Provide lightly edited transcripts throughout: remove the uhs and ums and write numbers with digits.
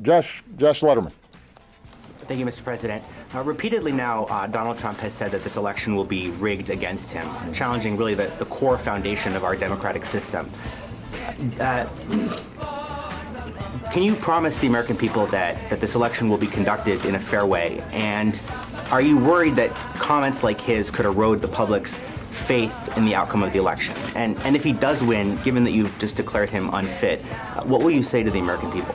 Josh Letterman. Thank you, Mr. President. Repeatedly now, Donald Trump has said that this election will be rigged against him, challenging really the core foundation of our democratic system. Can you promise the American people that this election will be conducted in a fair way? And are you worried that comments like his could erode the public's faith in the outcome of the election? And if he does win, given that you've just declared him unfit, what will you say to the American people?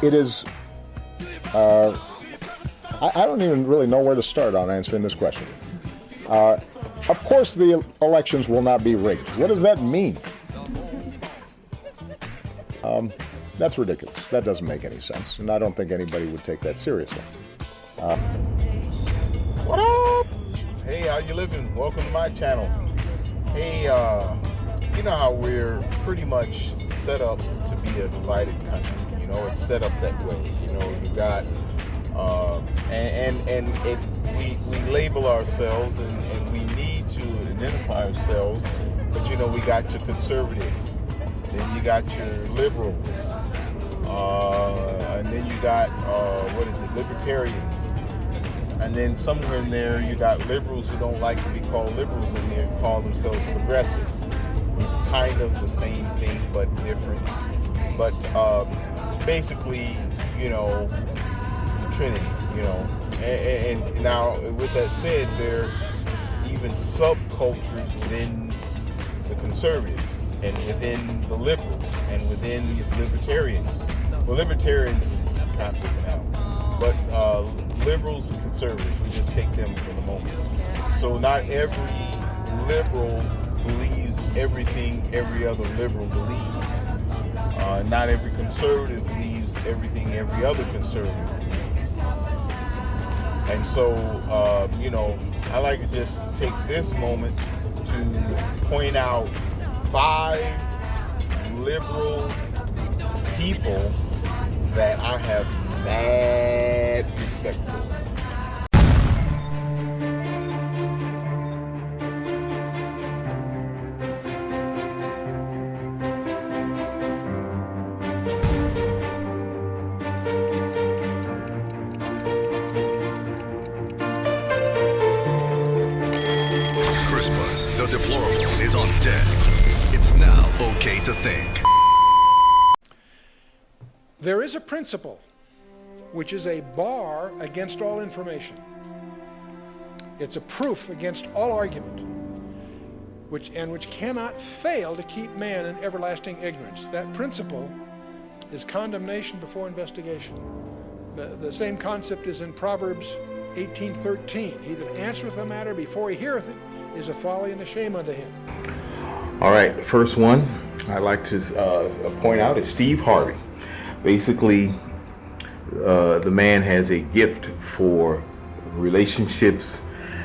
It is, I don't even really know where to start on answering this question. Of course the elections will not be rigged. What does that mean? That's ridiculous. That doesn't make any sense, and I don't think anybody would take that seriously. What up? Hey, how you living? Welcome to my channel. Hey, you know how we're pretty much set up to be a divided country. You know, it's set up that way. You know, you got, we label ourselves and we need to identify ourselves, but you know, we got your conservatives, then you got your liberals, and then you got, libertarians, and then somewhere in there you got liberals who don't like to be called liberals in there and call themselves progressives. It's kind of the same thing but different. But basically, you know, the Trinity, you know. And now, with that said, there are even subcultures within the conservatives and within the liberals and within libertarians. Well, libertarians is kind of different now. But liberals and conservatives, we just take them for the moment. So not every liberal believes everything every other liberal believes. Not every conservative believes everything every other conservative believes. And so, you know, I like to just take this moment to point out 5 liberal people that I have mad respect for. The deplorable is on deck. It's now okay to think. There is a principle which is a bar against all information. It's a proof against all argument, which cannot fail to keep man in everlasting ignorance. That principle is condemnation before investigation. The same concept is in Proverbs 18:13. He that answereth a matter before he heareth it is a folly and a shame unto him. All right, the first one I'd like to point out is Steve Harvey. Basically, the man has a gift for relationships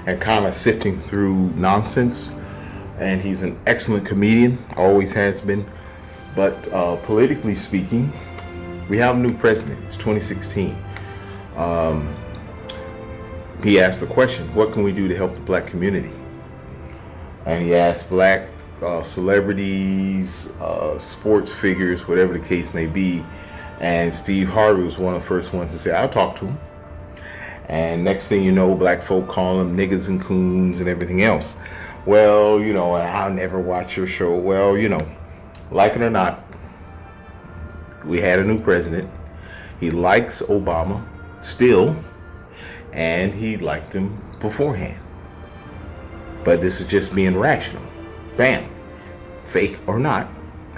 and kind of sifting through nonsense, and he's an excellent comedian, always has been. But politically speaking, we have a new president. It's 2016. He asked the question, what can we do to help the black community? And he asked black celebrities, sports figures, whatever the case may be. And Steve Harvey was one of the first ones to say, I'll talk to him. And next thing you know, black folk call him niggas and coons and everything else. Well, you know, I'll never watch your show. Well, you know, like it or not, we had a new president. He likes Obama still, and he liked him beforehand. But this is just being rational. Bam. Fake or not,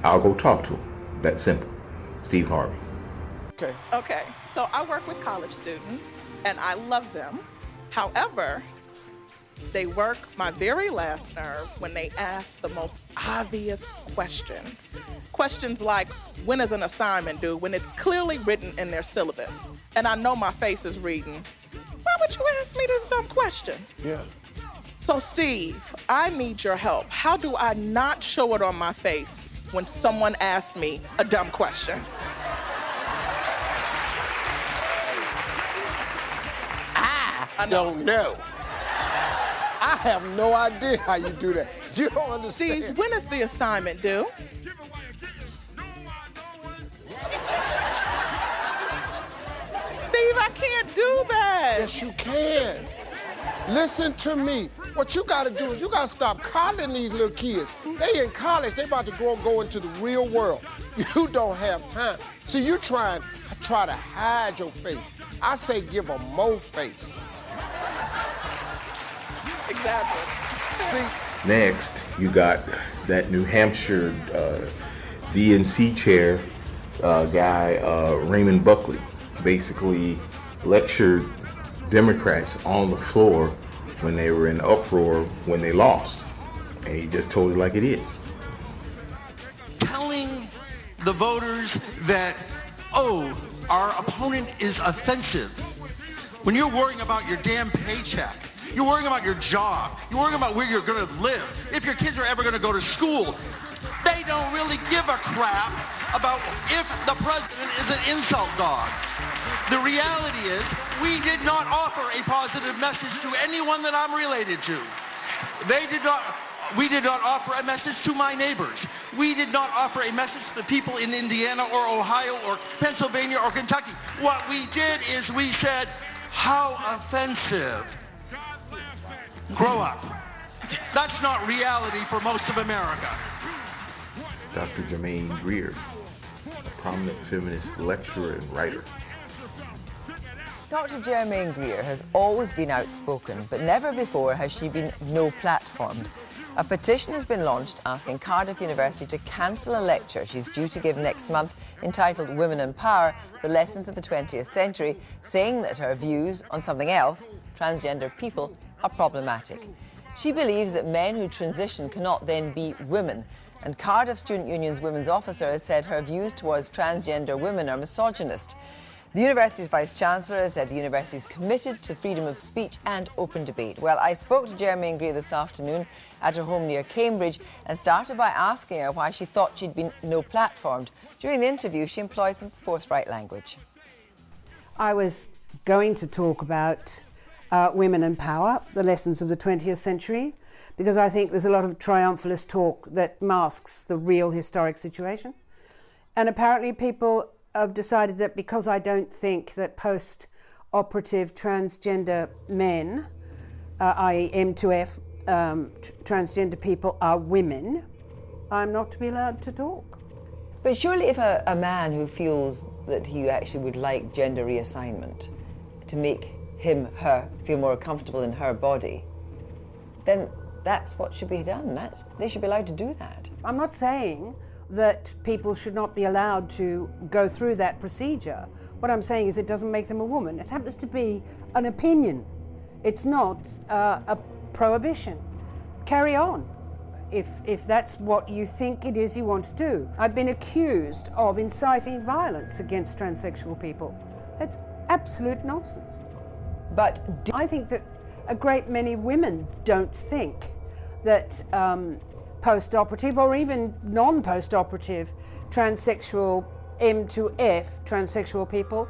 I'll go talk to him. That's simple. Steve Harvey. Okay, so I work with college students, and I love them. However, they work my very last nerve when they ask the most obvious questions. Questions like, when is an assignment due, when it's clearly written in their syllabus? And I know my face is reading, why would you ask me this dumb question? Yeah. So Steve, I need your help. How do I not show it on my face when someone asks me a dumb question? I don't know. I have no idea how you do that. You don't understand. Steve, when is the assignment due? Steve, I can't do that. Yes, you can. Listen to me. What you gotta do is you gotta stop coddling these little kids. They in college, they about to go into the real world. You don't have time. See, you try to hide your face. I say give them more face. Exactly. See? Next, you got that New Hampshire DNC chair guy, Raymond Buckley, basically lectured Democrats on the floor when they were in uproar when they lost. And he just told it like it is. Telling the voters that, oh, our opponent is offensive. When you're worrying about your damn paycheck, you're worrying about your job, you're worrying about where you're gonna live, if your kids are ever gonna go to school, they don't really give a crap about if the president is an insult dog. The reality is, we did not offer a positive message to anyone that I'm related to. We did not offer a message to my neighbors. We did not offer a message to the people in Indiana or Ohio or Pennsylvania or Kentucky. What we did is we said, how offensive. Grow up. That's not reality for most of America. Dr. Germaine Greer, a prominent feminist lecturer and writer. Dr. Germaine Greer has always been outspoken, but never before has she been no-platformed. A petition has been launched asking Cardiff University to cancel a lecture she's due to give next month entitled Women in Power, the Lessons of the 20th Century, saying that her views on something else, transgender people, are problematic. She believes that men who transition cannot then be women, and Cardiff Student Union's women's officer has said her views towards transgender women are misogynist. The university's vice-chancellor has said the university is committed to freedom of speech and open debate. Well, I spoke to Germaine Greer this afternoon at her home near Cambridge and started by asking her why she thought she'd been no-platformed. During the interview, she employed some forthright language. I was going to talk about women in power, the lessons of the 20th century, because I think there's a lot of triumphalist talk that masks the real historic situation. And apparently people have decided that because I don't think that post-operative transgender men, i.e. M2F, transgender people are women, I'm not to be allowed to talk. But surely if a man who feels that he actually would like gender reassignment to make him, her, feel more comfortable in her body, then that's what should be done. They should be allowed to do that. I'm not saying that people should not be allowed to go through that procedure. What I'm saying is it doesn't make them a woman. It happens to be an opinion. It's not a prohibition. Carry on if that's what you think it is you want to do. I've been accused of inciting violence against transsexual people. That's absolute nonsense. But I think that a great many women don't think that post-operative or even non-post-operative transsexual M2F transsexual people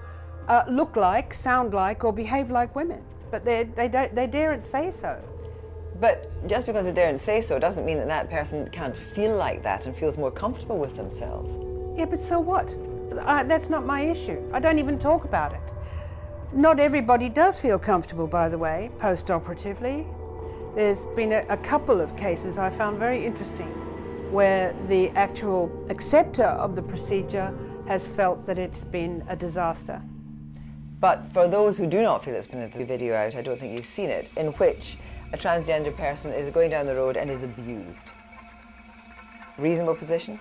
look like, sound like, or behave like women. But they daren't say so. But just because they daren't say so doesn't mean that that person can't feel like that and feels more comfortable with themselves. Yeah, but so what? That's not my issue. I don't even talk about it. Not everybody does feel comfortable, by the way, post-operatively. There's been a couple of cases I found very interesting where the actual acceptor of the procedure has felt that it's been a disaster. But for those who do not feel it's been a video out, I don't think you've seen it, in which a transgender person is going down the road and is abused. Reasonable position?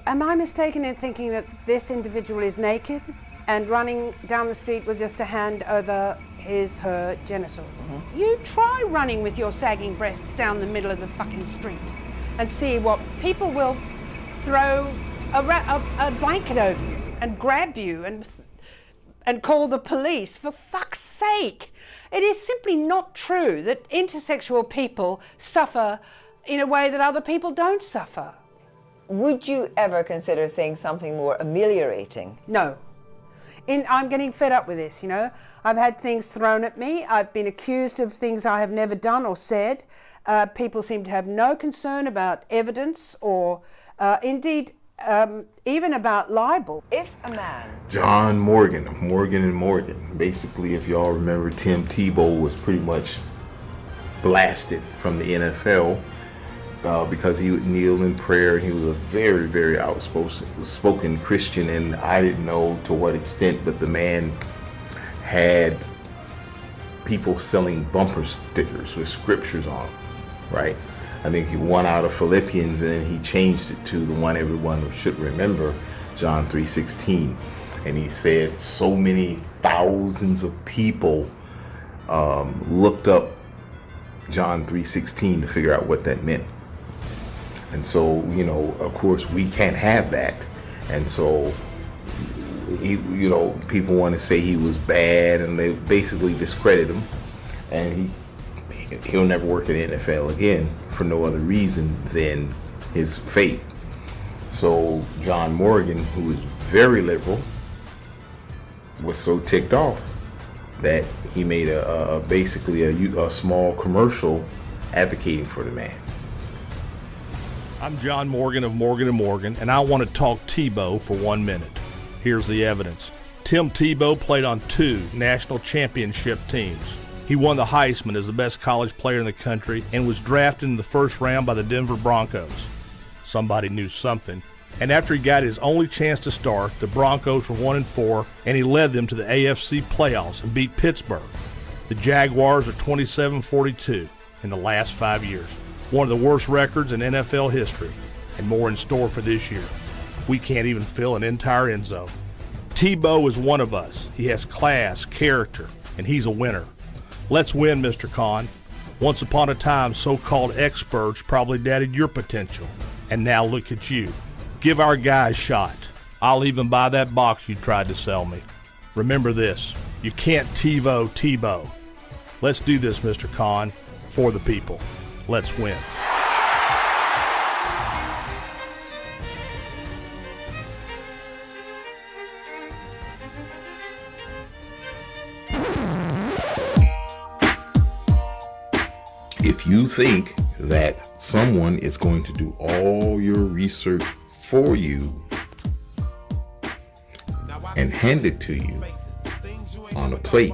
Am I mistaken in thinking that this individual is naked and running down the street with just a hand over her genitals? Mm-hmm. You try running with your sagging breasts down the middle of the fucking street and see what people will throw a blanket over you and grab you and call the police. For fuck's sake! It is simply not true that intersexual people suffer in a way that other people don't suffer. Would you ever consider saying something more ameliorating? No. I'm getting fed up with this, you know. I've had things thrown at me. I've been accused of things I have never done or said. People seem to have no concern about evidence or indeed even about libel. If a man... John Morgan of Morgan & Morgan. Basically, if y'all remember, Tim Tebow was pretty much blasted from the NFL because he would kneel in prayer. He was a very, very outspoken Christian, and I didn't know to what extent, but the man had people selling bumper stickers with scriptures on them, right? I think he won out of Philippians, and then he changed it to the one everyone should remember, John 3:16. And he said so many thousands of people looked up John 3:16 to figure out what that meant. And so, you know, of course, we can't have that. And so, you know, people want to say he was bad, and they basically discredit him. And he'll never work in the NFL again for no other reason than his faith. So John Morgan, who is very liberal, was so ticked off that he made basically a small commercial advocating for the man. I'm John Morgan of Morgan & Morgan, and I want to talk Tebow for 1 minute. Here's the evidence. Tim Tebow played on 2 national championship teams. He won the Heisman as the best college player in the country and was drafted in the first round by the Denver Broncos. Somebody knew something. And after he got his only chance to start, the Broncos were 1-4, and he led them to the AFC playoffs and beat Pittsburgh. The Jaguars are 27-42 in the last 5 years. One of the worst records in NFL history, and more in store for this year. We can't even fill an entire end zone. Tebow is one of us. He has class, character, and he's a winner. Let's win, Mr. Khan. Once upon a time, so-called experts probably doubted your potential. And now look at you. Give our guy a shot. I'll even buy that box you tried to sell me. Remember this, you can't Tebow. Let's do this, Mr. Khan, for the people. Let's win. If you think that someone is going to do all your research for you and hand it to you on a plate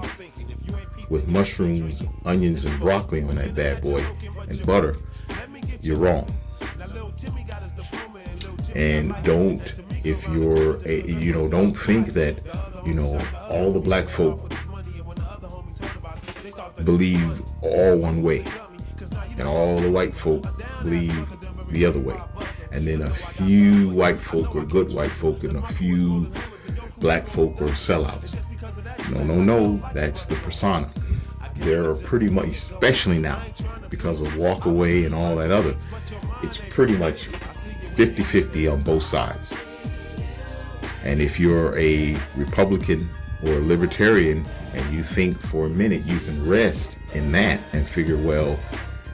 with mushrooms, onions, and broccoli on that bad boy, and butter, you're wrong. And don't think that, all the black folk believe all one way, and all the white folk believe the other way. And then a few white folk are good white folk, and a few black folk are sellouts. No, that's the persona. There are pretty much, especially now, because of walkaway and all that other, it's pretty much 50-50 on both sides. And if you're a Republican or a Libertarian and you think for a minute you can rest in that and figure, well,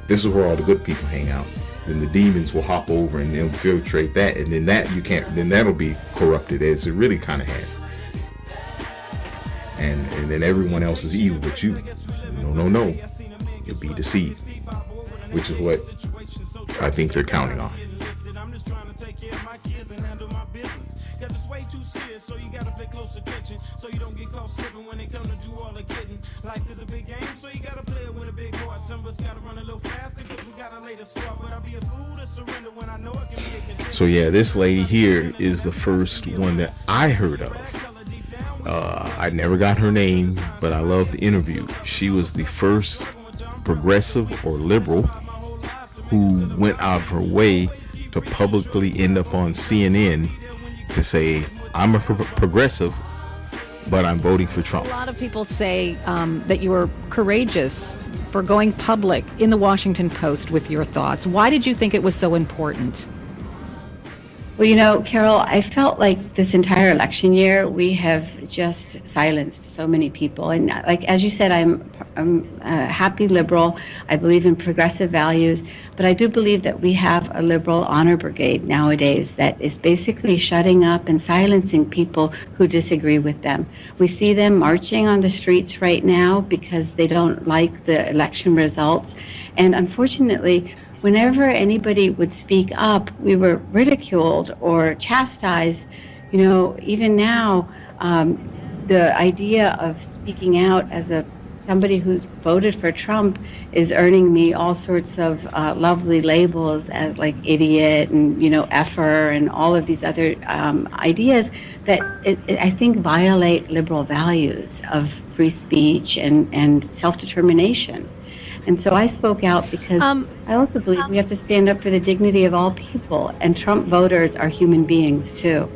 this is where all the good people hang out, then the demons will hop over and infiltrate that, and then then that'll be corrupted, as it really kind of has. And then everyone else is evil but you. No. You'll be deceived, which is what I think they're counting on. So yeah, this lady here is the first one that I heard of. I never got her name, but I love the interview. She was the first progressive or liberal who went out of her way to publicly end up on CNN to say, I'm a progressive, but I'm voting for Trump. A lot of people say that you were courageous for going public in the Washington Post with your thoughts. Why did you think it was so important? Well, you know, Carol, I felt like this entire election year we have just silenced so many people. And like as you said, I'm a happy liberal. I believe in progressive values, but I do believe that we have a liberal honor brigade nowadays that is basically shutting up and silencing people who disagree with them. We see them marching on the streets right now because they don't like the election results. And unfortunately, whenever anybody would speak up, we were ridiculed or chastised. You know, even now, the idea of speaking out as somebody who's voted for Trump is earning me all sorts of lovely labels as like idiot and, you know, effer and all of these other ideas that I think violate liberal values of free speech and self-determination. And so I spoke out because I also believe we have to stand up for the dignity of all people, and Trump voters are human beings too.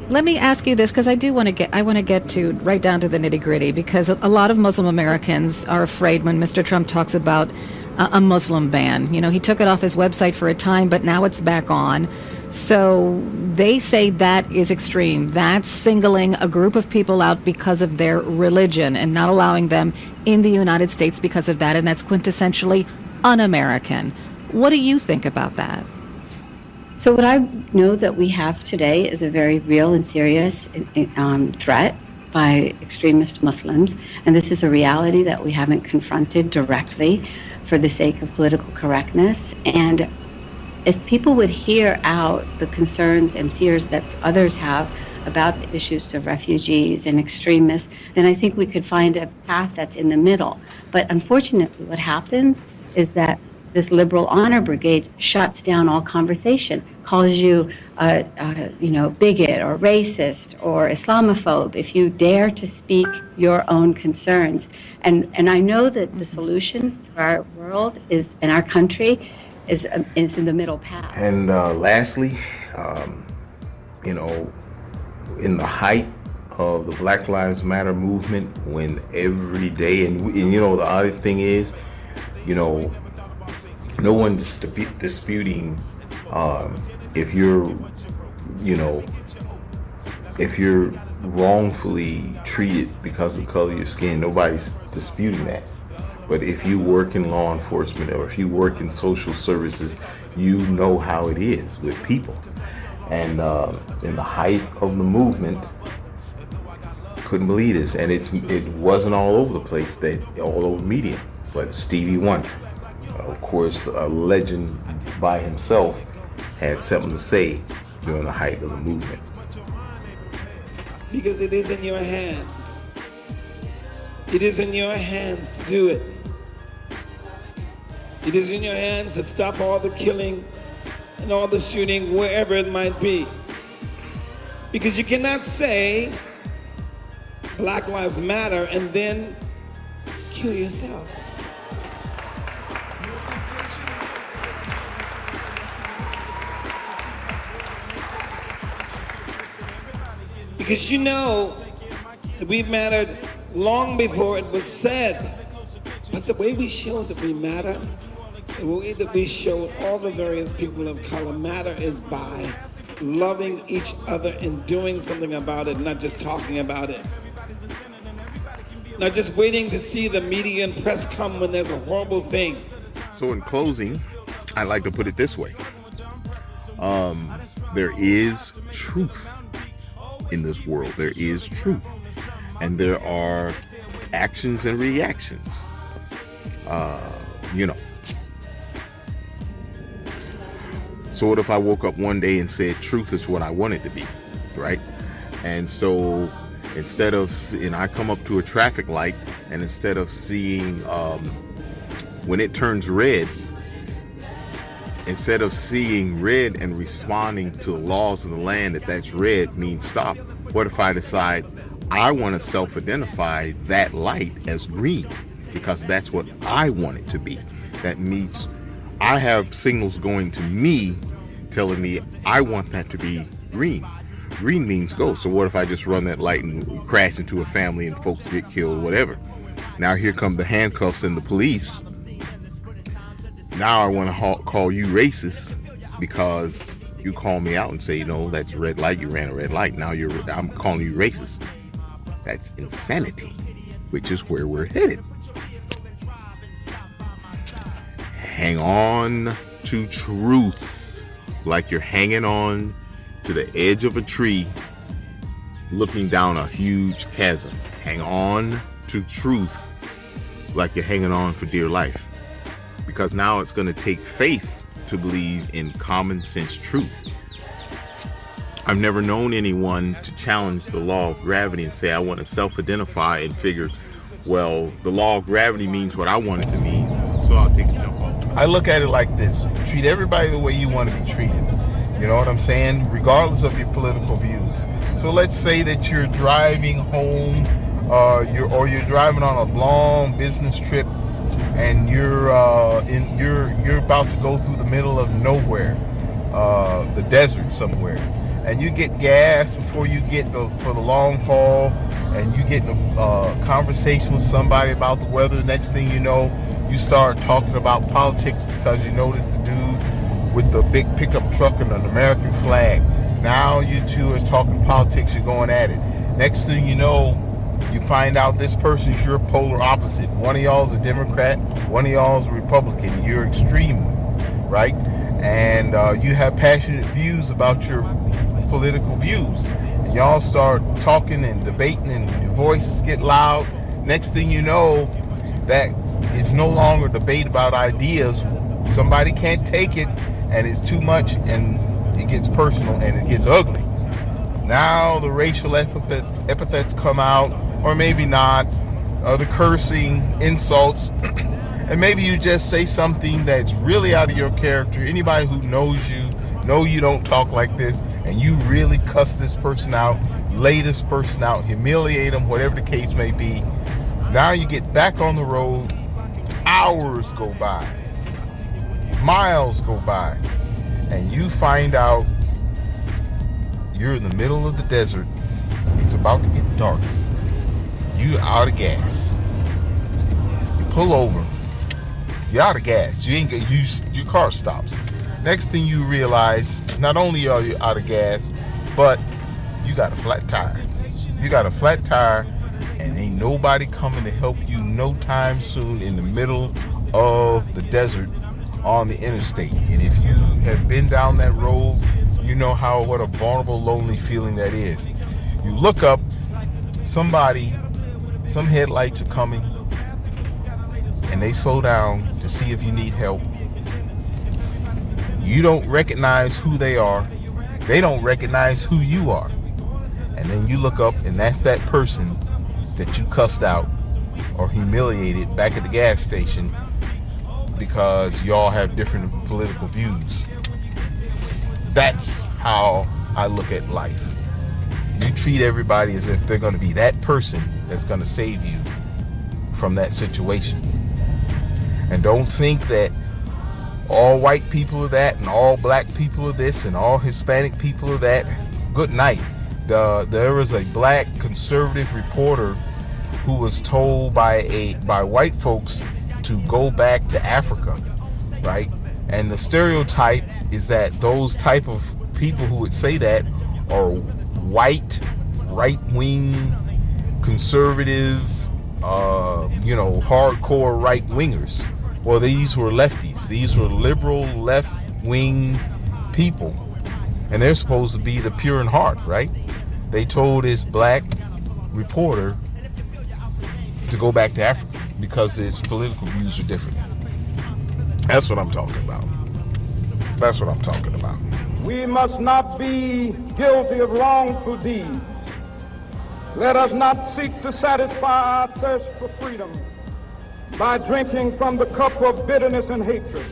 Let me ask you this, because I want to get to right down to the nitty-gritty, because a lot of Muslim Americans are afraid when Mr. Trump talks about a Muslim ban. You know, he took it off his website for a time, but now it's back on. So they say that is extreme. That's singling a group of people out because of their religion and not allowing them in the United States because of that, and that's quintessentially un-American. What do you think about that? So what I know that we have today is a very real and serious threat by extremist Muslims, and this is a reality that we haven't confronted directly for the sake of political correctness. And if people would hear out the concerns and fears that others have about the issues of refugees and extremists, then I think we could find a path that's in the middle. But unfortunately, what happens is that this liberal honor brigade shuts down all conversation, calls you bigot or racist or Islamophobe if you dare to speak your own concerns. And I know that the solution for our world is, in our country, is in the middle path. And lastly, in the height of the Black Lives Matter movement, when every day, and the other thing is, no one's disputing if you're wrongfully treated because of the color of your skin. Nobody's disputing that. But if you work in law enforcement or if you work in social services, you know how it is with people. And in the height of the movement, couldn't believe this. And it wasn't all over the place, all over media. But Stevie Wonder, of course, a legend by himself, had something to say during the height of the movement. Because it is in your hands. It is in your hands to do it. It is in your hands to stop all the killing and all the shooting wherever it might be. Because you cannot say Black Lives Matter and then kill yourselves. Because you know that we mattered long before it was said. But the way we show that we matter, the way that we show all the various people of color matter is by loving each other and doing something about it, not just talking about it. Not just waiting to see the media and press come when there's a horrible thing. So in closing, I like to put it this way. There is truth in this world. There is truth. And there are actions and reactions. So what if I woke up one day and said truth is what I want it to be, right? And so instead of, I come up to a traffic light, and instead of seeing when it turns red, instead of seeing red and responding to the laws of the land that's red means stop, what if I decide I want to self-identify that light as green because that's what I want it to be? That means I have signals going to me telling me I want that to be green. Green means go. So what if I just run that light and crash into a family and folks get killed, whatever? Now here come the handcuffs and the police. Now I want to call you racist because You call me out and say, that's a red light. You ran a red light. Now I'm calling you racist. That's insanity, which is where we're headed. Hang on to truth like you're hanging on to the edge of a tree looking down a huge chasm. Hang on to truth like you're hanging on for dear life, because now it's going to take faith to believe in common sense truth. I've never known anyone to challenge the law of gravity and say, I want to self-identify and figure, well, the law of gravity means what I want it to mean, so I'll take a jump off. I look at it like this: treat everybody the way you want to be treated. You know what I'm saying? Regardless of your political views. So let's say that you're driving home, you're driving on a long business trip, and you're about to go through the middle of nowhere, the desert somewhere, and you get gas before you get for the long haul, and you get a conversation with somebody about the weather. Next thing you know, you start talking about politics because you notice the dude with the big pickup truck and an American flag. Now you two are talking politics, you're going at it. Next thing you know, you find out this person's your polar opposite. One of y'all is a Democrat, one of y'all is a Republican. You're extreme, right? And you have passionate views about your political views. And y'all start talking and debating and your voices get loud. Next thing you know, that is no longer debate about ideas. Somebody can't take it and it's too much and it gets personal and it gets ugly. Now the racial epithets come out, or maybe not, the cursing, insults, and maybe you just say something that's really out of your character. Anybody who knows you know you don't talk like this, and you really cuss this person out, lay this person out, humiliate them, whatever the case may be. Now you get back on the road, hours go by, miles go by, and you find out you're in the middle of the desert. It's about to get dark. You're out of gas. You pull over. You're out of gas. Your car stops. Next thing you realize, not only are you out of gas, but you got a flat tire. You got a flat tire, and ain't nobody coming to help you no time soon in the middle of the desert on the interstate. And if you have been down that road, you know what a vulnerable, lonely feeling that is. You look up, some headlights are coming, and they slow down to see if you need help. You don't recognize who they are. They don't recognize who you are. And then you look up, and that's that person that you cussed out or humiliated back at the gas station because y'all have different political views. That's how I look at life. You treat everybody as if they're going to be that person that's going to save you from that situation. And don't think that all white people are that, and all black people are this, and all Hispanic people are that. Good night. There was a black conservative reporter who was told by white folks to go back to Africa, right? And the stereotype is that those type of people who would say that are white, right-wing, conservative, hardcore right-wingers. Well, these were lefties. These were liberal, left-wing people. And they're supposed to be the pure in heart, right? They told this black reporter to go back to Africa because his political views are different. That's what I'm talking about. That's what I'm talking about. We must not be guilty of wrongful deeds. Let us not seek to satisfy our thirst for freedom by drinking from the cup of bitterness and hatred.